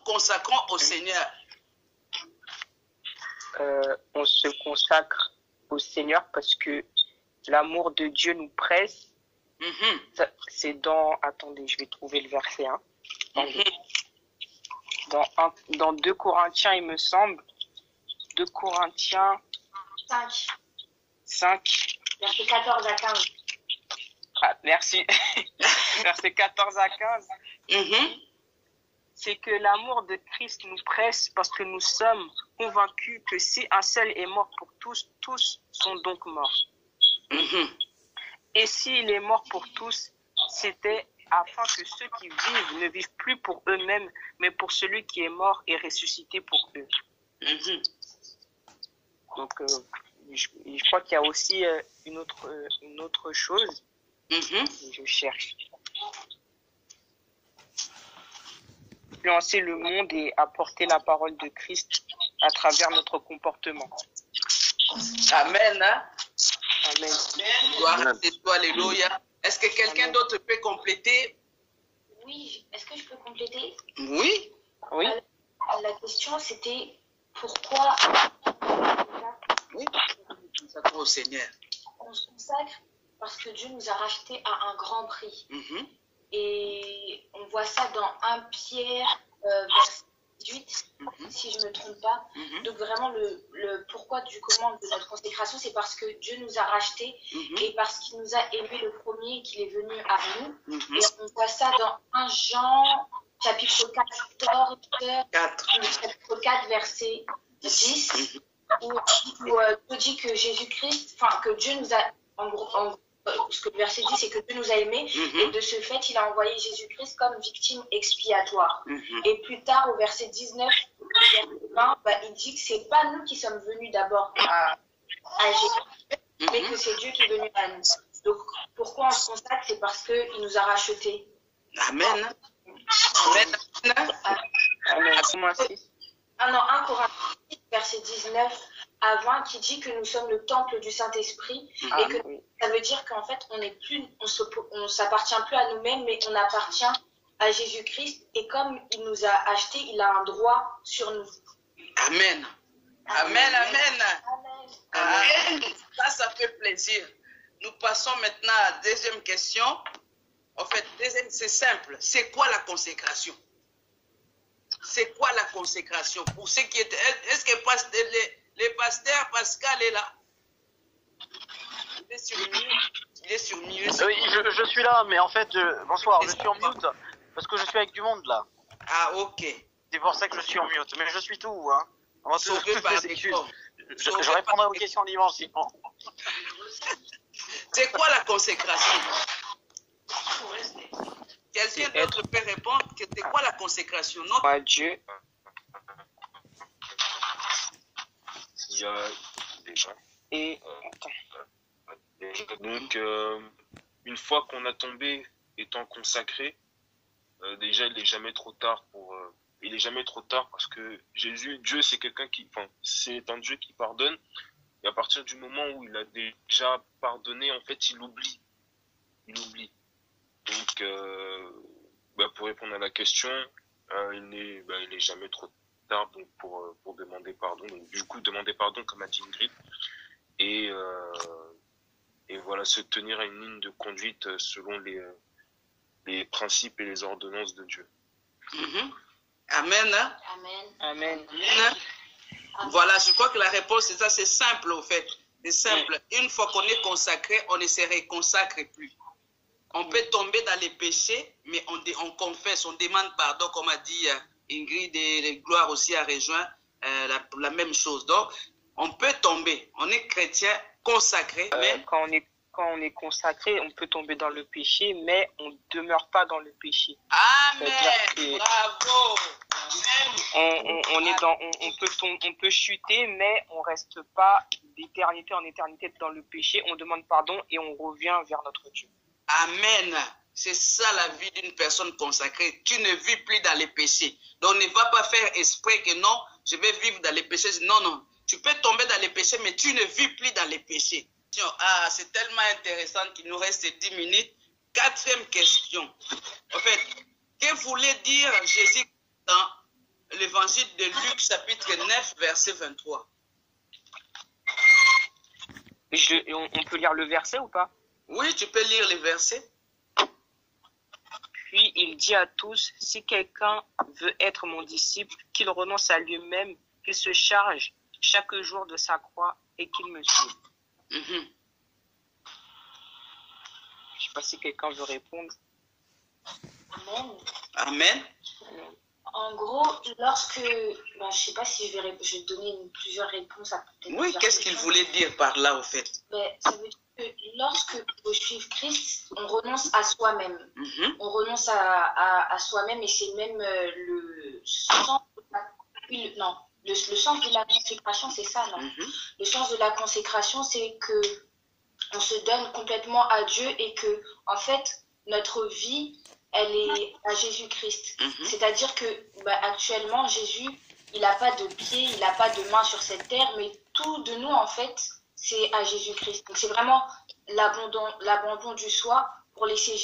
consacrons au Seigneur? On se consacre au Seigneur parce que l'amour de Dieu nous presse. C'est dans... Attendez, je vais trouver le verset. Hein. Dans 2 Corinthiens, il me semble. 2 Corinthiens 5. Verset 14 à 15. Ah, merci. Verset 14 à 15. C'est que l'amour de Christ nous presse parce que nous sommes convaincus que si un seul est mort pour tous, tous sont donc morts. Et s'il est mort pour tous, c'était afin que ceux qui vivent ne vivent plus pour eux-mêmes, mais pour celui qui est mort et ressuscité pour eux. Donc, je crois qu'il y a aussi une autre chose. Je cherche. Influencer le monde et apporter la parole de Christ à travers notre comportement. Amen. Hein? Amen. Gloire à toi, alléluia. Est-ce que quelqu'un d'autre peut compléter? Oui, est-ce que je peux compléter? Oui. Oui. La question, c'était pourquoi on consacre au Seigneur. On se consacre parce que Dieu nous a rachetés à un grand prix. Et on voit ça dans 1 Pierre, verset 18, si je ne me trompe pas. Donc vraiment, le pourquoi du comment de notre consécration, c'est parce que Dieu nous a rachetés et parce qu'il nous a aimés le premier et qu'il est venu à nous. Et on voit ça dans 1 Jean, chapitre 14, chapitre 4, verset 10, où Dieu dit que Jésus-Christ, enfin que Dieu nous a, en gros, ce que le verset dit, c'est que Dieu nous a aimés et de ce fait, il a envoyé Jésus-Christ comme victime expiatoire. Et plus tard, au verset 19, verset 20, il dit que c'est pas nous qui sommes venus d'abord à Jésus, mais que c'est Dieu qui est venu à nous. Donc, pourquoi on se consacre? C'est parce qu'il nous a rachetés. Amen. Amen. 1 Corinthiens, verset 19 à 20, qui dit que nous sommes le temple du Saint-Esprit et que ça veut dire qu'en fait, on s'appartient plus à nous-mêmes, mais on appartient à Jésus-Christ et comme il nous a achetés, il a un droit sur nous. Amen. Amen, amen. Amen. Ça fait plaisir. Nous passons maintenant à la deuxième question. En fait, c'est simple. C'est quoi la consécration? C'est quoi la consécration? Pour ceux qui étaient... Est-ce que les pasteurs Pascal est là? Il est sur mute. Oui, je suis là, mais en fait, bonsoir, je suis en mute parce que je suis avec du monde là. Ah, ok. C'est pour ça que je suis en mute, mais je suis tout, hein. On va sauver par les excuses. Je répondrai aux questions dimanche sinon. C'est quoi la consécration? Quelqu'un d'autre peut répondre que c'est quoi la consécration? Non? À Dieu. Il y a déjà. Donc, une fois qu'on a tombé étant consacré, déjà il n'est jamais trop tard il est jamais trop tard parce que Dieu c'est quelqu'un c'est un Dieu qui pardonne. Et à partir du moment où il a déjà pardonné, en fait, il oublie. Donc, pour répondre à la question, il n'est jamais trop tard donc pour demander pardon. Donc, du coup, demander pardon, comme a dit Ingrid. Et voilà, se tenir à une ligne de conduite selon les principes et les ordonnances de Dieu. Amen. Amen. Voilà, je crois que la réponse c'est ça, c'est simple au fait. C'est simple. Une fois qu'on est consacré, on ne se réconsacre plus. On peut tomber dans les péchés, mais on confesse, on demande pardon, comme a dit Ingrid, et Gloire aussi a rejoint la même chose. Donc, on peut tomber. On est chrétien consacré, mais... Quand on est consacré, on peut tomber dans le péché, mais on ne demeure pas dans le péché. Amen. Bravo. On peut chuter, mais on reste pas d'éternité en éternité dans le péché. On demande pardon et on revient vers notre Dieu. Amen. C'est ça la vie d'une personne consacrée. Tu ne vis plus dans les péchés. Donc ne va pas faire esprit que non, je vais vivre dans les péchés. Non. Tu peux tomber dans les péchés, mais tu ne vis plus dans les péchés. Ah, c'est tellement intéressant qu'il nous reste 10 minutes. 4e question. En fait, que voulait dire Jésus l'évangile de Luc, chapitre 9, verset 23. On peut lire le verset ou pas? Oui, tu peux lire les versets. Puis il dit à tous, si quelqu'un veut être mon disciple, qu'il renonce à lui-même, qu'il se charge chaque jour de sa croix et qu'il me suive. Je ne sais pas si quelqu'un veut répondre. Amen. Amen. En gros, lorsque... je ne sais pas si je vais donner plusieurs réponses à peut-être. Oui, qu'est-ce qu'il voulait dire par là, au fait? Ça veut dire que lorsque pour suivre Christ, on renonce à soi-même. On renonce à soi-même et c'est même le sens de le sens de la consécration, c'est ça, non? Le sens de la consécration, c'est que on se donne complètement à Dieu et que, en fait, notre vie, elle est à Jésus-Christ. C'est-à-dire que actuellement, Jésus, il n'a pas de pied, il n'a pas de main sur cette terre, mais tout de nous, en fait, c'est à Jésus-Christ. Donc, c'est vraiment l'abandon du soi pour laisser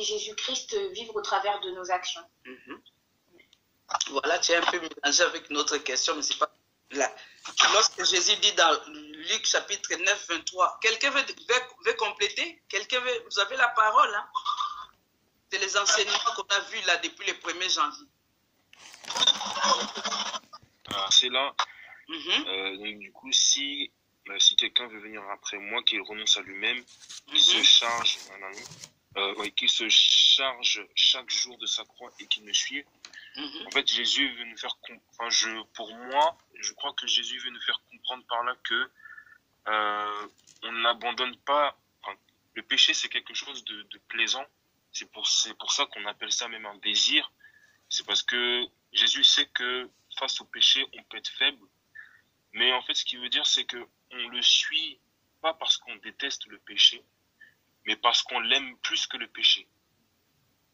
Jésus-Christ vivre au travers de nos actions. Voilà, tu es un peu mélangé avec notre question, mais c'est pas là. Lorsque Jésus dit dans Luc chapitre 9, 23, quelqu'un veut compléter? Vous avez la parole, hein? C'est les enseignements qu'on a vus là depuis le 1er janvier. C'est là. Donc du coup, si quelqu'un veut venir après moi, qu'il renonce à lui-même, qu'il se charge, qu'il se charge chaque jour de sa croix et qu'il me suive. En fait, Jésus veut nous faire pour moi, je crois que Jésus veut nous faire comprendre par là que on n'abandonne pas. Le péché, c'est quelque chose de plaisant. C'est pour ça qu'on appelle ça même un désir. C'est parce que Jésus sait que face au péché, on peut être faible. Mais en fait, ce qu'il veut dire, c'est que on le suit pas parce qu'on déteste le péché, mais parce qu'on l'aime plus que le péché.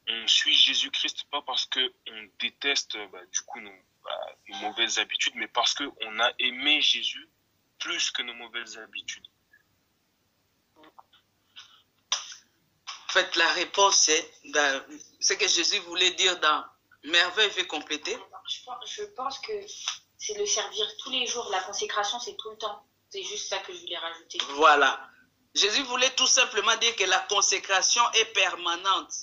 On suit Jésus-Christ pas parce que on déteste nos mauvaises habitudes, mais parce que on a aimé Jésus plus que nos mauvaises habitudes. En fait, la réponse c'est ce que Jésus voulait dire dans Merveille veut compléter. Je pense que c'est le servir tous les jours. La consécration, c'est tout le temps. C'est juste ça que je voulais rajouter. Voilà. Jésus voulait tout simplement dire que la consécration est permanente.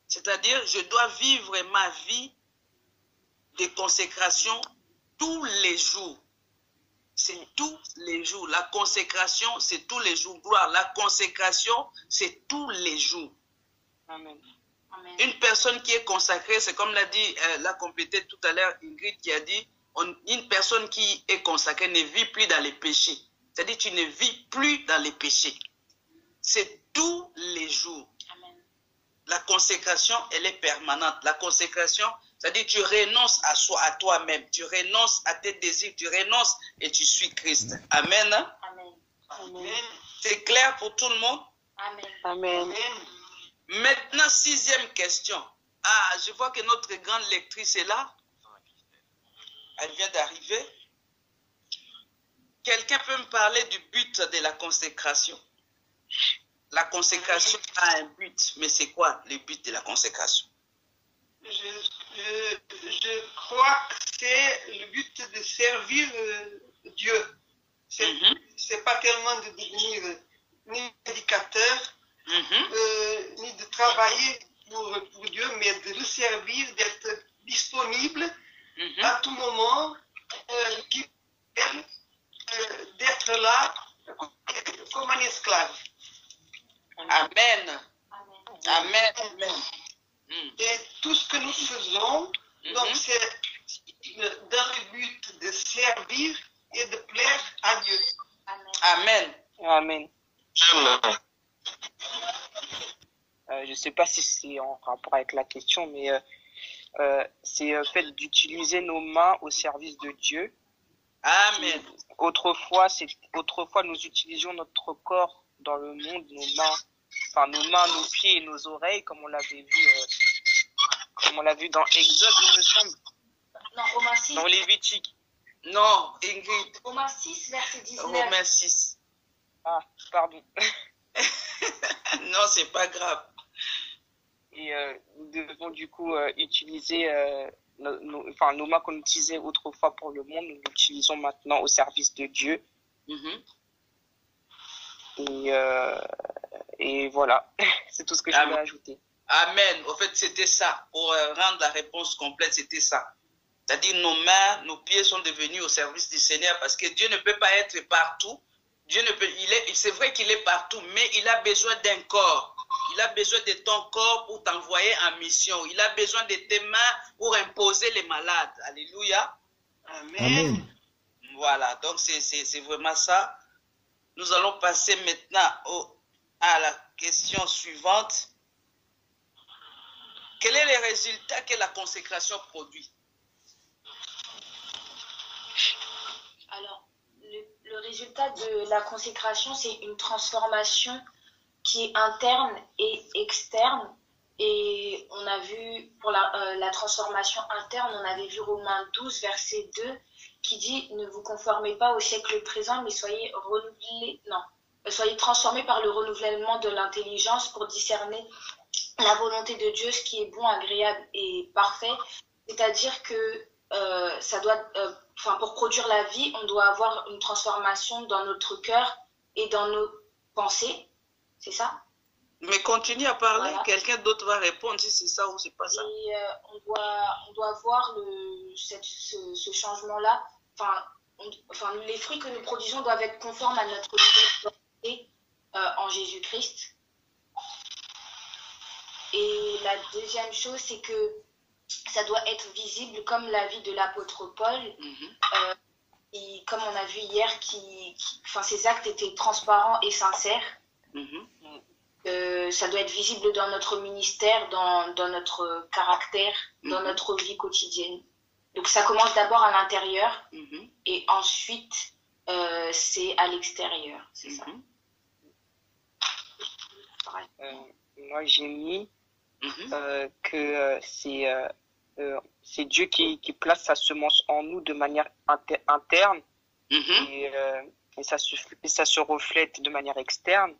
C'est-à-dire, je dois vivre ma vie de consécration tous les jours. C'est tous les jours. La consécration, c'est tous les jours. Gloire. La consécration, c'est tous les jours. Amen. Une personne qui est consacrée, c'est comme l'a complété tout à l'heure Ingrid qui a dit, une personne qui est consacrée ne vit plus dans les péchés. C'est-à-dire, tu ne vis plus dans les péchés. C'est tous les jours. Amen. La consécration, elle est permanente. La consécration, c'est-à-dire tu renonces à toi-même, tu renonces à tes désirs, tu renonces et tu suis Christ. Amen. Amen. Amen. C'est clair pour tout le monde? Amen. Amen. Maintenant, 6e question. Ah, je vois que notre grande lectrice est là. Elle vient d'arriver. Quelqu'un peut me parler du but de la consécration? La consécration a un but, mais c'est quoi le but de la consécration? Je crois que c'est le but de servir Dieu. C'est pas tellement de devenir ni prédicateur, ni de travailler pour Dieu, mais de le servir, d'être disponible à tout moment, d'être là comme un esclave. Amen. Amen. Amen. Et tout ce que nous faisons, donc c'est dans le but de servir et de plaire à Dieu. Amen. Amen. Je ne sais pas si c'est en rapport avec la question, mais c'est le fait d'utiliser nos mains au service de Dieu. Amen. Autrefois, nous utilisions notre corps dans le monde, nos mains, nos pieds et nos oreilles, comme on l'avait vu dans Exode, il me semble. Non, Romains 6. Dans Lévitique. Non, Ingrid. Romains 6, verset 19. Romains 6. Ah, pardon. Non, c'est pas grave. Et nous devons du coup utiliser nos mains qu'on utilisait autrefois pour le monde, nous l'utilisons maintenant au service de Dieu. Et voilà, c'est tout ce que je voulais ajouter. Amen. En fait, c'était ça. Pour rendre la réponse complète, c'était ça. C'est-à-dire nos mains, nos pieds sont devenus au service du Seigneur parce que Dieu ne peut pas être partout. Dieu ne peut, c'est vrai qu'il est partout, mais il a besoin d'un corps. Il a besoin de ton corps pour t'envoyer en mission. Il a besoin de tes mains pour imposer les malades. Alléluia. Amen. Amen. Voilà, donc c'est vraiment ça. Nous allons passer maintenant à la question suivante. Quel est le résultat que la consécration produit? Alors, le résultat de la consécration, c'est une transformation qui est interne et externe. Et on a vu, pour la transformation interne, on avait vu Romains 12, verset 2, qui dit « Ne vous conformez pas au siècle présent, mais soyez transformés par le renouvellement de l'intelligence pour discerner la volonté de Dieu, ce qui est bon, agréable et parfait. » C'est-à-dire que pour produire la vie, on doit avoir une transformation dans notre cœur et dans nos pensées. C'est ça? Mais continue à parler, voilà. Quelqu'un d'autre va répondre si c'est ça ou c'est pas ça. Et on doit voir ce changement-là. Les fruits que nous produisons doivent être conformes à notre nouvelle volonté en Jésus-Christ. Et la deuxième chose, c'est que ça doit être visible comme la vie de l'apôtre Paul. Et comme on a vu hier, ses actes étaient transparents et sincères. Ça doit être visible dans notre ministère, dans notre caractère, dans notre vie quotidienne. Donc ça commence d'abord à l'intérieur et ensuite c'est à l'extérieur, c'est ça. Moi j'ai mis que c'est Dieu qui place sa semence en nous de manière interne et ça se reflète de manière externe.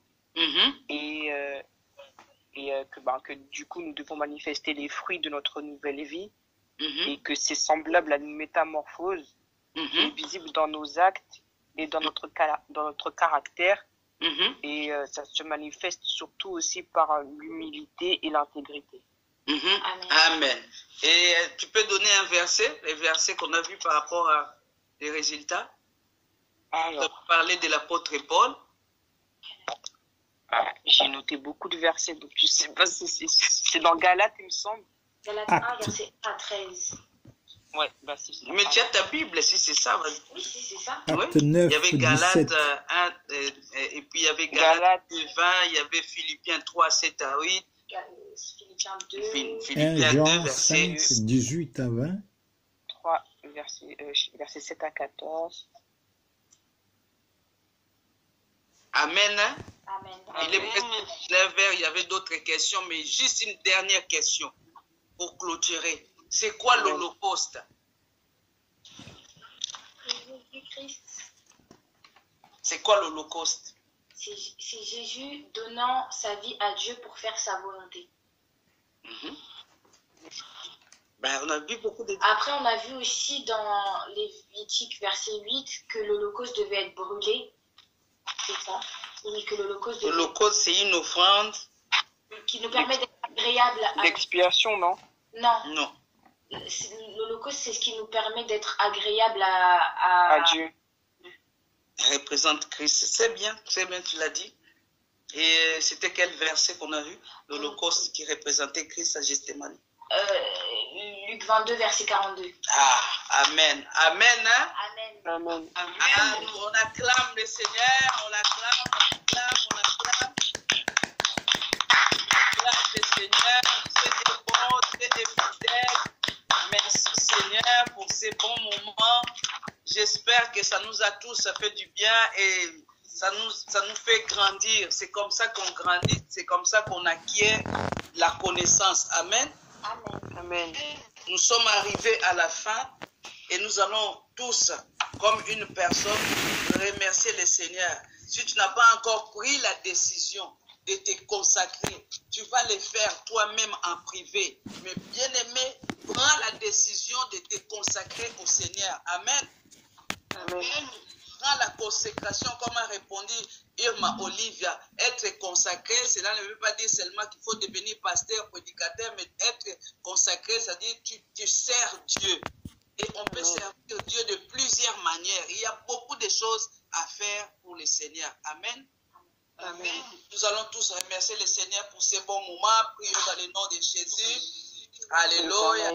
Que du coup nous devons manifester les fruits de notre nouvelle vie et que c'est semblable à une métamorphose qui est visible dans nos actes et dans notre caractère et ça se manifeste surtout aussi par l'humilité et l'intégrité. Amen. Et tu peux donner un verset, les versets qu'on a vus par rapport à les résultats? Tu as parlé de l'apôtre Paul. J'ai noté beaucoup de versets, donc je ne sais pas si c'est dans Galates, il me semble. Galates 1, verset 1 à 13. Ouais, c'est ça. Mais tu as ta Bible, si c'est ça. Oui, si c'est ça. Acte 9, il y avait Galates 1, et puis il y avait Galates 20, il y avait Philippiens 3, 7 à 8. Philippiens 2. Philippiens 2, verset 5, 18 à 20. 3, verset 7 à 14. Amen. Amen. Il est presque 9h, il y avait d'autres questions, mais juste une dernière question pour clôturer. C'est quoi l'Holocauste? C'est quoi l'Holocauste? C'est Jésus donnant sa vie à Dieu pour faire sa volonté. On a vu beaucoup de... Après, on a vu aussi dans Lévitique, verset 8, que l'Holocauste devait être brûlé. C'est ça. Oui, que l'Holocauste, c'est une offrande qui nous permet d'être agréable à... L'expiation, non? Non. L'Holocauste, c'est ce qui nous permet d'être agréable à Dieu. Représente Christ. C'est bien, tu l'as dit. Et c'était quel verset qu'on a vu? L'Holocauste qui représentait Christ à Gethsémani. Luc 22, verset 42. Amen. Amen, hein? Amen. On acclame le Seigneur, on acclame le Seigneur. C'est bon, c'est fidèle. Merci Seigneur pour ces bons moments. J'espère que ça nous a tous fait du bien et ça nous fait grandir. C'est comme ça qu'on grandit, c'est comme ça qu'on acquiert la connaissance. Amen. Amen. Nous sommes arrivés à la fin et nous allons tous, comme une personne, remercier le Seigneur. Si tu n'as pas encore pris la décision de te consacrer. Tu vas le faire toi-même en privé. Mais bien aimé, prends la décision de te consacrer au Seigneur. Amen. Amen. Prends la consécration, comme a répondu Irma Olivia. Être consacré, cela ne veut pas dire seulement qu'il faut devenir pasteur, prédicateur, mais être consacré, c'est-à-dire tu sers Dieu. Et on peut servir Dieu de plusieurs manières. Il y a beaucoup de choses à faire pour le Seigneur. Amen. Amen. Nous allons tous remercier le Seigneur pour ces bons moments. Prions dans le nom de Jésus. Alléluia.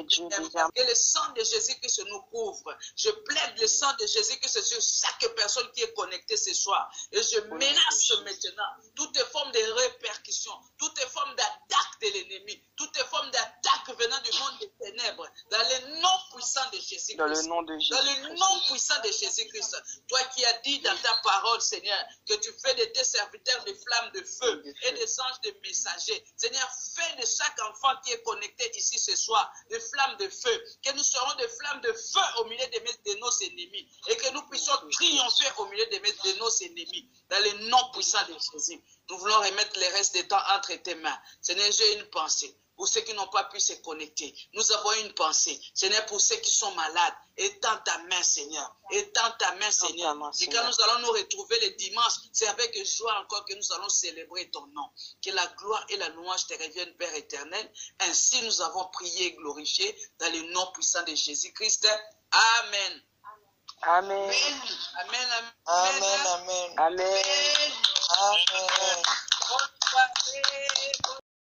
Que le sang de Jésus-Christ nous couvre. Je plaide le sang de Jésus-Christ sur chaque personne qui est connectée ce soir. Et je menace maintenant toutes les formes de répercussions, toutes les formes d'attaque de l'ennemi, toutes les formes d'attaque venant du monde des ténèbres, dans le nom puissant de Jésus-Christ. Dans le nom de Jésus-Christ. Dans le nom puissant de Jésus-Christ. Toi qui as dit dans ta parole, Seigneur, que tu fais de tes serviteurs des flammes de feu et des anges de messagers. Seigneur, fais de chaque enfant qui est connecté ici ce soir des flammes de feu, que nous serons des flammes de feu au milieu de nos ennemis et que nous puissions triompher au milieu de nos ennemis dans le nom puissant de Jésus. Nous voulons remettre le reste des temps entre tes mains. Seigneur, j'ai une pensée pour ceux qui n'ont pas pu se connecter. Nous avons une pensée, Seigneur, pour ceux qui sont malades. Étends ta main, Seigneur. Étends ta main, Seigneur. Et quand nous allons nous retrouver le dimanche, c'est avec joie encore que nous allons célébrer ton nom. Que la gloire et la louange te reviennent, Père éternel. Ainsi nous avons prié et glorifié dans le nom puissant de Jésus-Christ. Amen. Amen. Amen. Amen. Amen. Amen. Amen. Bonne soirée.